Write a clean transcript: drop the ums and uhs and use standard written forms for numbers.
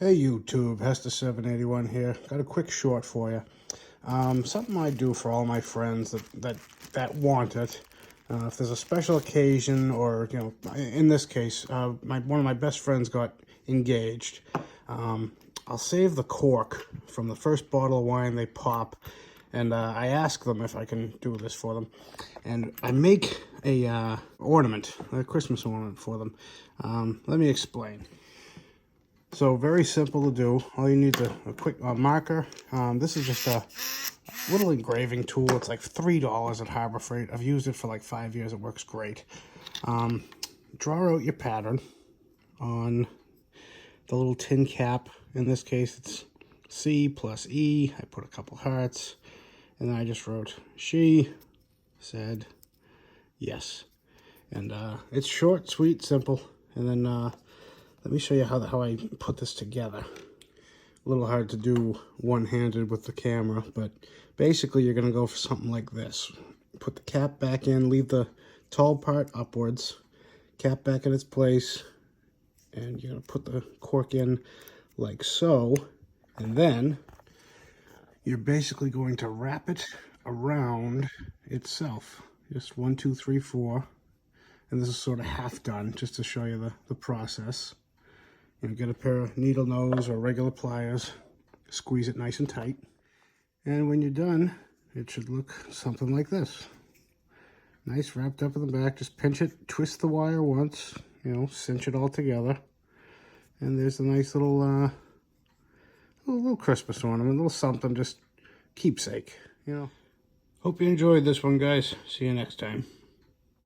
Hey YouTube, Hester781 here. Got a quick short for you. Something I do for all my friends that want it. If there's a special occasion, or in this case, one of my best friends got engaged. I'll save the cork from the first bottle of wine they pop, and I ask them if I can do this for them, and I make a ornament, a Christmas ornament for them. Let me explain. So very simple to do. All you need is a quick marker. This is just a little engraving tool. It's like $3 at Harbor Freight. I've used it for like 5 years. It works great. Draw out your pattern on the little tin cap. In this case, it's C plus E. I put a couple hearts. And then I just wrote, she said yes. And it's short, sweet, simple. And then let me show you how I put this together. A little hard to do one-handed with the camera, but basically you're going to go for something like this. Put the cap back in, leave the tall part upwards, cap back in its place, and you're going to put the cork in like so, and then you're basically going to wrap it around itself. Just 1, 2, 3, 4. And this is sort of half done, just to show you the process. Get a pair of needle nose or regular pliers, squeeze it nice and tight, and when you're done, it should look something like this. Nice, wrapped up in the back. Just pinch it, twist the wire once, cinch it all together, and there's a nice little Christmas ornament, a little something, just keepsake. Hope you enjoyed this one, guys. See you next time.